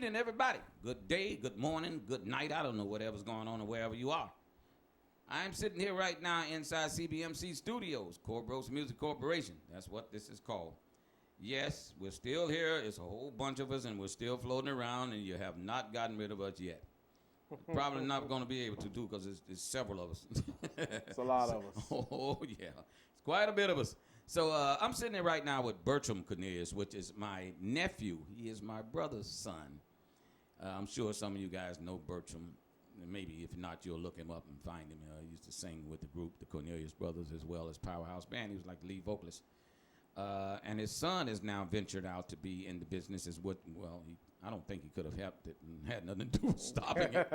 evening, everybody. Good day, good morning, good night. I don't know whatever's going on or wherever you are. I'm sitting here right now inside CBMC Studios, Corbros Music Corporation. That's what this is called. Yes, we're still here. It's a whole bunch of us, and we're still floating around, and you have not gotten rid of us yet. Probably not going to be able to do because it's several of us. It's a lot of us. Oh, yeah. It's quite a bit of us. So I'm sitting here right now with Bertram Cornelius, which is my nephew. He is my brother's son. I'm sure some of you guys know Bertram. Maybe if not, you'll look him up and find him. He used to sing with the group, the Cornelius Brothers, as well as Powerhouse Band. He was like the lead vocalist. And his son has now ventured out to be in the business as what, well, I don't think he could have helped it and had nothing to do with stopping it.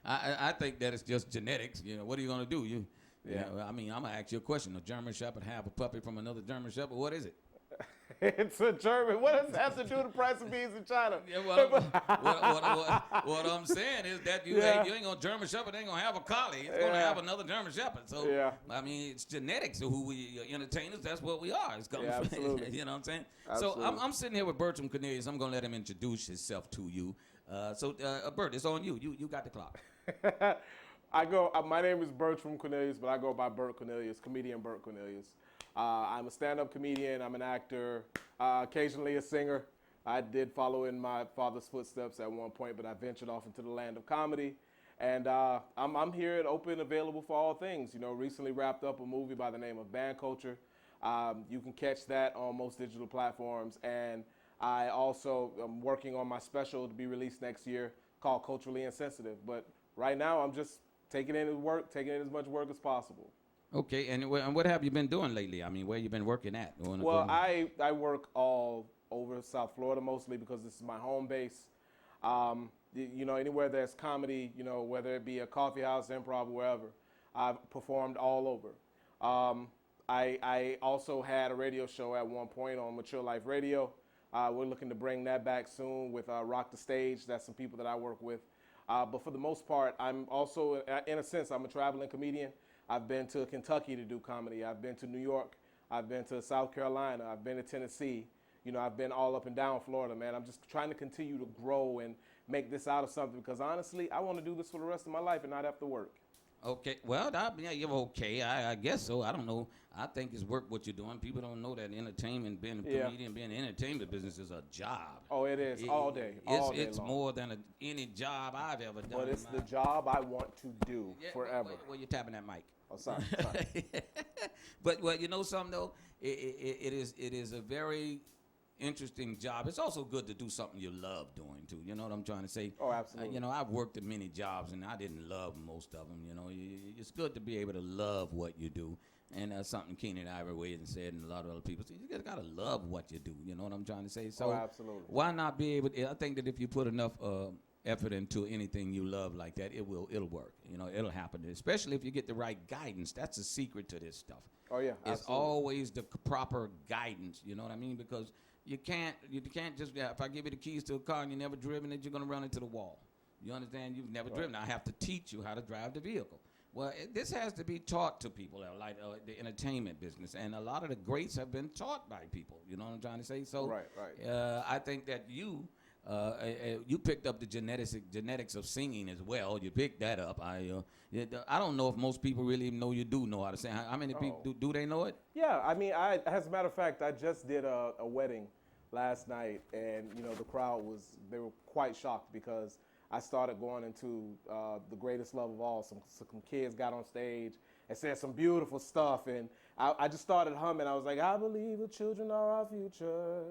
I think that it's just genetics. You know, what are you going to do? You know, I mean, I'm going to ask you a question. A German Shepherd have a puppy from another German Shepherd? What is it? It's a German. What does that have to do with the price of beans in China? Yeah, well, what I'm saying is that you ain't going to German Shepherd ain't going to have a collie. It's going to have another German Shepherd. So, I mean, it's genetics of who we entertainers. That's what we are. It's coming from, absolutely. You know what I'm saying? Absolutely. So I'm sitting here with Bertram Cornelius. I'm going to let him introduce himself to you. Bert, it's on you. You got the clock. My name is Bertram Cornelius, but I go by Bert Cornelius, comedian Bert Cornelius. I'm a stand-up comedian. I'm an actor, occasionally a singer. I did follow in my father's footsteps at one point, but I ventured off into the land of comedy. And I'm here at Open, available for all things. You know, recently wrapped up a movie by the name of Band Culture. You can catch that on most digital platforms. And I also am working on my special to be released next year called Culturally Insensitive. But right now, I'm just taking in as much work as possible. Okay, and what have you been doing lately? I mean, where you been working at? Well, I work all over South Florida mostly because this is my home base. You know, anywhere there's comedy, you know, whether it be a coffee house, improv, wherever, I've performed all over. I also had a radio show at one point on Mature Life Radio. We're looking to bring that back soon with Rock the Stage. That's some people that I work with. But for the most part, I'm also, in a sense, I'm a traveling comedian. I've been to Kentucky to do comedy. I've been to New York. I've been to South Carolina. I've been to Tennessee. You know, I've been all up and down Florida, man. I'm just trying to continue to grow and make this out of something because, honestly, I want to do this for the rest of my life and not have to work. Okay, well, you're okay. I guess so. I don't know. I think it's work what you're doing. People don't know that entertainment, being a comedian, being in the entertainment business is a job. Oh, it is. All day. It's more than any job I've ever done. But it's the job I want to do forever. Well, you're tapping that mic. Oh, sorry. But well, you know something though, it is a very interesting job. It's also good to do something you love doing too. You know what I'm trying to say? Oh, absolutely. You know, I've worked at many jobs and I didn't love most of them. You know, it's good to be able to love what you do. And something Keenan Ivory and said, and a lot of other people say, you just gotta love what you do. You know what I'm trying to say? So absolutely. Why not be able to, I think that if you put enough effort into anything you love like that, it'll work. You know, it'll happen. Especially if you get the right guidance. That's the secret to this stuff. Oh yeah, it's absolutely. always the proper guidance. You know what I mean? Because you can't just, if I give you the keys to a car and you've never driven it, you're gonna run into the wall. You understand? You've never driven. I have to teach you how to drive the vehicle. Well, this has to be taught to people, like the entertainment business, and a lot of the greats have been taught by people. You know what I'm trying to say? So, right. I think that you picked up the genetics of singing as well. You picked that up. I don't know if most people really even know you do know how to sing. How many people do they know it? Yeah, I mean, as a matter of fact, I just did a wedding last night, and you know the crowd they were quite shocked because I started going into the greatest love of all. Some kids got on stage and said some beautiful stuff, and I just started humming. I was like, I believe the children are our future.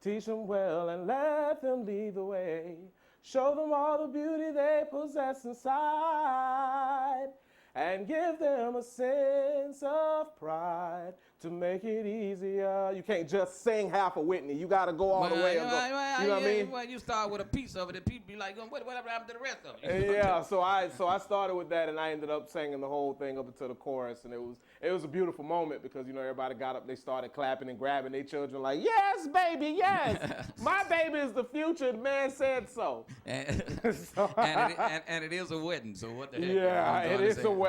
Teach them well and let them lead the way. Show them all the beauty they possess inside. And give them a sense of pride to make it easier. You can't just sing half of Whitney. You got to go all the way. You know what I mean? Well, you start with a piece of it, and people be like, whatever happened to the rest of it? Yeah, so I started with that, and I ended up singing the whole thing up until the chorus, and it was a beautiful moment because, you know, everybody got up, they started clapping and grabbing their children like, yes, baby, yes. My baby is the future. The man said so. And it is a wedding, so what the heck? Yeah, it is a wedding.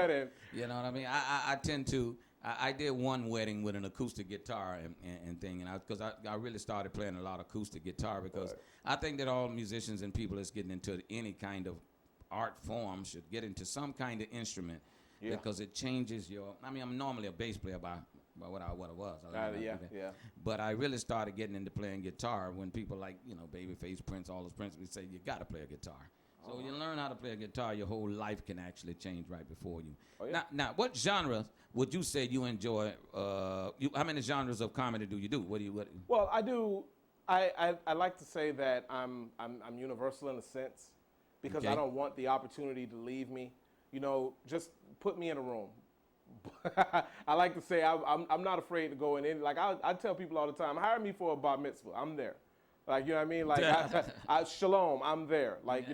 You know what I mean? I tend to I did one wedding with an acoustic guitar and thing, and because I really started playing a lot of acoustic guitar because I think that all musicians and people that's getting into any kind of art form should get into some kind of instrument because it changes your. I mean, I'm normally a bass player by what I was. But I really started getting into playing guitar when people like Babyface, Prince, all those Prince, we say you got to play a guitar. So when you learn how to play a guitar, your whole life can actually change right before you. Now, what genre would you say you enjoy? How many genres of comedy do you do? Well, I do. I like to say that I'm universal in a sense because I don't want the opportunity to leave me. Just put me in a room. I like to say I'm not afraid to go in. Like I tell people all the time, hire me for a bar mitzvah. I'm there. Like, you know what I mean? Like, Shalom, I'm there. Like,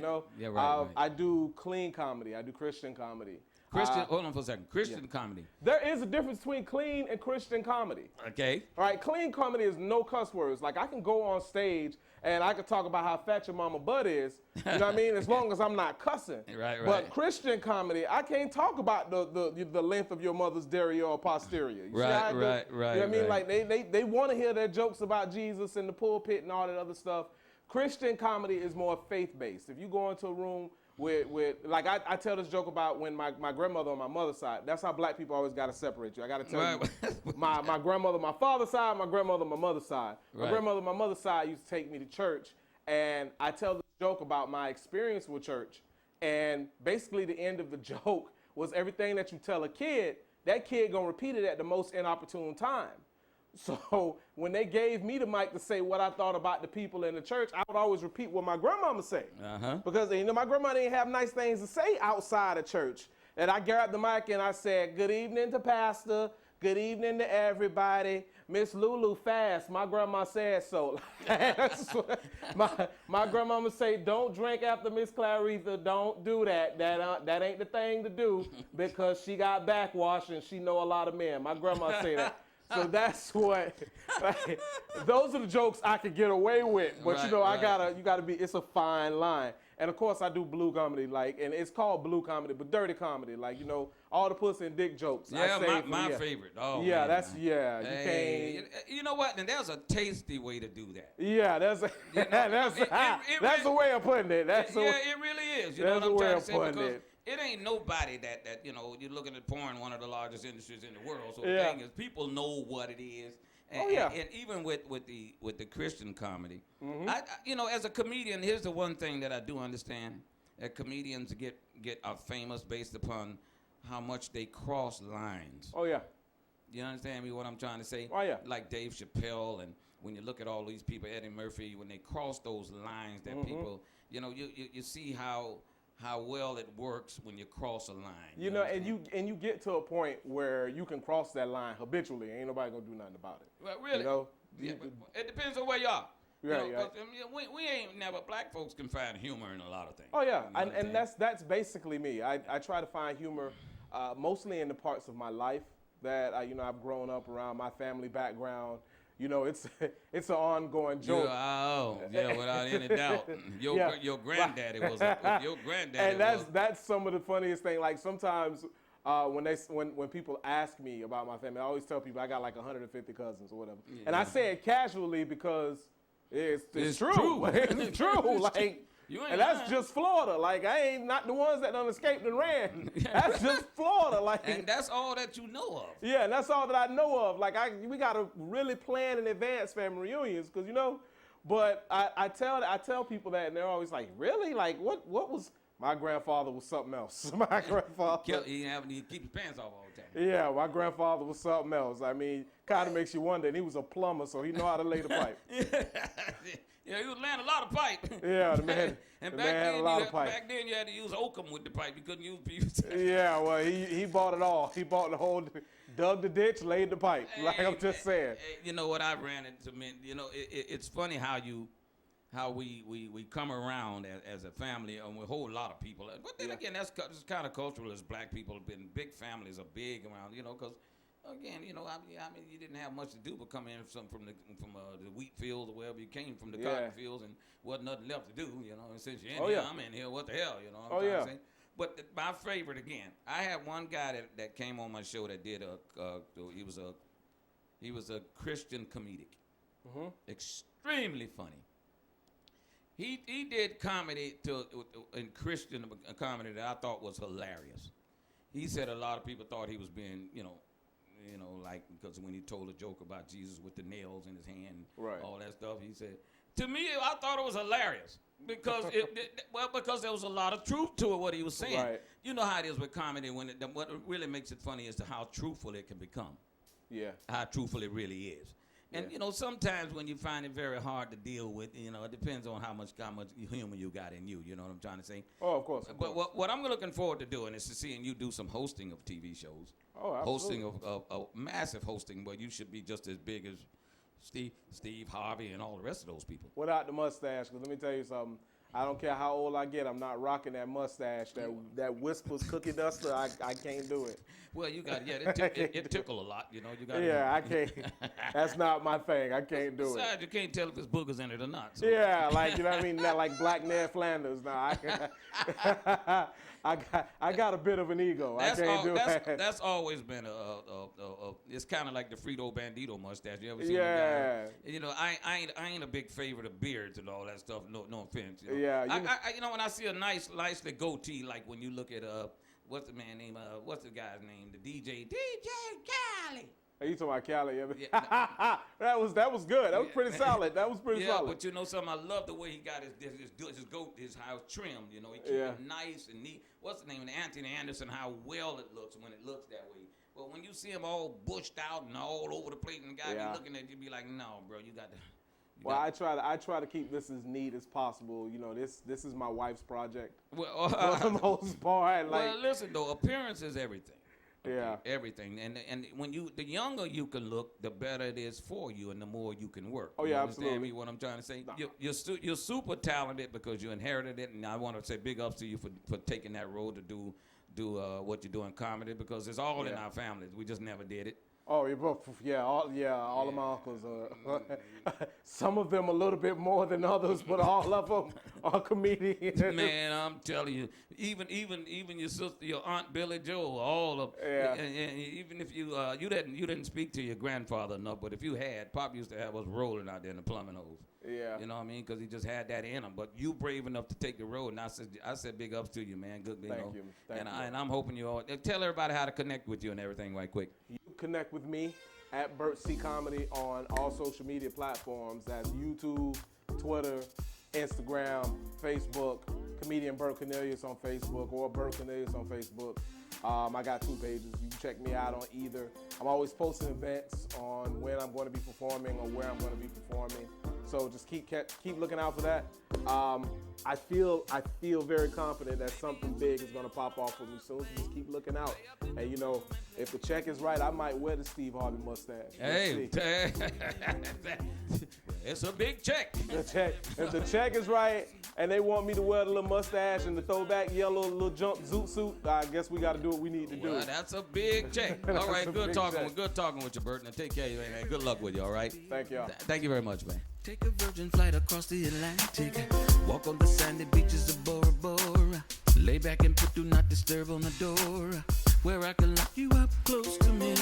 I do clean comedy. I do Christian comedy. Hold on for a second. Christian comedy. There is a difference between clean and Christian comedy. Okay. All right, clean comedy is no cuss words. Like, I can go on stage and I can talk about how fat your mama butt is, you know what I mean, as long as I'm not cussing. Right. But Christian comedy, I can't talk about the length of your mother's derriere or posterior. You right. You know what I mean? Like, they want to hear their jokes about Jesus in the pulpit and all that other stuff. Christian comedy is more faith-based. If you go into a room with like I tell this joke about when my grandmother on my mother's side, that's how black people always got to separate you. I got to tell you, my grandmother, my father's side, my grandmother, my mother's side. My grandmother, my mother's side used to take me to church, and I tell this joke about my experience with church, and basically the end of the joke was everything that you tell a kid, that kid gonna repeat it at the most inopportune time. So when they gave me the mic to say what I thought about the people in the church, I would always repeat what my grandmama said. Because my grandma didn't have nice things to say outside of church. And I grabbed the mic and I said, good evening to Pastor, good evening to everybody. Miss Lulu fast, my grandma said so. my grandmama say, don't drink after Miss Claritha, don't do that. That ain't the thing to do because she got backwash and she know a lot of men. My grandma say that. So that's what, those are the jokes I could get away with. But you gotta be, it's a fine line. And of course I do blue comedy, and it's called blue comedy, but dirty comedy. All the pussy and dick jokes. Yeah, my favorite. Oh, yeah, man. You know what? And there's a tasty way to do that. Yeah, that's the way of putting it. It really is. You know what I'm trying to say? Because it ain't nobody that you're looking at porn, one of the largest industries in the world. So the thing is, people know what it is. And, and even with the Christian comedy, I as a comedian, here's the one thing that I do understand: that comedians are famous based upon how much they cross lines. Oh yeah. You understand me? What I'm trying to say? Oh yeah. Like Dave Chappelle, and when you look at all these people, Eddie Murphy, when they cross those lines, that people, you see how well it works when you cross a line. And you get to a point where you can cross that line habitually. Ain't nobody gonna do nothing about it. Well, really? It depends on where you are. Right. We ain't never. Black folks can find humor in a lot of things. Oh yeah, and that's basically me. I try to find humor mostly in the parts of my life that I've grown up around, my family background. It's an ongoing joke. Without any doubt. Your granddaddy was your granddaddy. And that's some of the funniest thing. Like sometimes when people ask me about my family, I always tell people I got like 150 cousins or whatever. Yeah. And I say it casually because it's true. It's true. And that's just Florida. I ain't not the ones that done escaped and ran. That's just Florida. And that's all that you know of. Yeah, and that's all that I know of. We gotta really plan in advance family reunions, because But I tell people that, and they're always like, really? What was? My grandfather was something else. My grandfather. He keep his pants off all the time. Yeah, my grandfather was something else. I mean, kind of makes you wonder. And he was a plumber, so he know how to lay the pipe. Yeah, he was laying a lot of pipe. Yeah, the man. And back then you had to use oakum with the pipe. You couldn't use PVC. Yeah, well, he bought it all. He bought the whole, dug the ditch, laid the pipe. I'm just saying. You know what I ran into? It's funny how we come around as a family, and with a whole lot of people. But then again, that's kind of cultural as black people. Been big families are big around, because. Again, I mean, you didn't have much to do but come in from the wheat fields or wherever you came from, the cotton fields, and wasn't nothing left to do, And since you're in here, I'm in here. What the hell, I'm trying to say. But my favorite again, I had one guy that came on my show that did he was a Christian comedic, extremely funny. He did comedy in Christian comedy that I thought was hilarious. He said a lot of people thought he was being, like because when he told a joke about Jesus with the nails in his hand, all that stuff. He said, to me, I thought it was hilarious because because there was a lot of truth to it what he was saying. Right. You know how it is with comedy when what really makes it funny is how truthful it can become. Yeah. How truthful it really is. And sometimes when you find it very hard to deal with, it depends on how much humor you got in you. You know what I'm trying to say? Oh, of course. But what I'm looking forward to doing is to seeing you do some hosting of TV shows. Oh, absolutely. Hosting of massive hosting, where you should be just as big as Steve Harvey and all the rest of those people. Without the mustache, because let me tell you something. I don't care how old I get, I'm not rocking that mustache, that Whispers cookie duster. I can't do it. Well, you got it tickle a lot, you got. Yeah, I can't. That's not my thing. I can't do it. Besides, you can't tell if it's boogers in it or not. So. Yeah, like you know what I mean. Not like Black Ned Flanders. Now I got a bit of an ego. I can't do it. That's always been it's kind of like the Frito Bandito mustache. You ever seen Yeah. the guy? I ain't a big favorite of beards and all that stuff. No offense. Yeah. I when I see a nicely goatee, like when you look at what's the man name? What's the guy's name? The DJ Cali. Are you talking about Cali? Yeah. That was good. That was pretty solid. That was pretty solid. But you know something? I love the way he got his house trimmed. He keep it nice and neat. What's the name of Anthony Anderson? How well it looks when it looks that way. But when you see him all bushed out and all over the place, and the guy be looking at you, be like, no, bro, you got to. Well, I try to keep this as neat as possible. This is my wife's project. Well, for the most part. Well, listen though, appearance is everything. Okay? Yeah. Everything, and when the younger you can look, the better it is for you, and the more you can work. Oh you yeah, understand absolutely. me? What I'm trying to say? No. You're super talented because you inherited it, and I want to say big ups to you for taking that road to do what you do in comedy because it's all in our families. We just never did it. Oh, all of my uncles. Some of them a little bit more than others, but all of them are comedians. Man, I'm telling you, even your sister, your Aunt Billy Joe, all of and even if you didn't speak to your grandfather enough, but if you had, Pop used to have us rolling out there in the plumbing hose. Yeah. You know what I mean? Because he just had that in him. But you brave enough to take the road, and I said big ups to you, man. Good, Thank you. And I'm hoping you all tell everybody how to connect with you and everything right quick. You connect with me at Bert C Comedy on all social media platforms. That's YouTube, Twitter, Instagram, Facebook. Comedian Bert Cornelius on Facebook or Bert Cornelius on Facebook. I got 2 pages. You can check me out on either. I'm always posting events on when I'm going to be performing or where I'm going to be performing. So just keep looking out for that. I feel very confident that something big is going to pop off for me soon. So just keep looking out. And if the check is right, I might wear the Steve Harvey mustache. Hey, it's a big check. If the check is right and they want me to wear the little mustache and the throwback yellow little jump zoot suit, I guess we got to do what we need to do. Well, that's a big check. All right, good talking with you, Bert. Now take care of you, man. Good luck with you, all right? Thank y'all. Thank you very much, man. Take a virgin flight across the Atlantic. Walk on the sandy beaches of Bora Bora. Lay back and put do not disturb on the door, where I can lock you up close to me.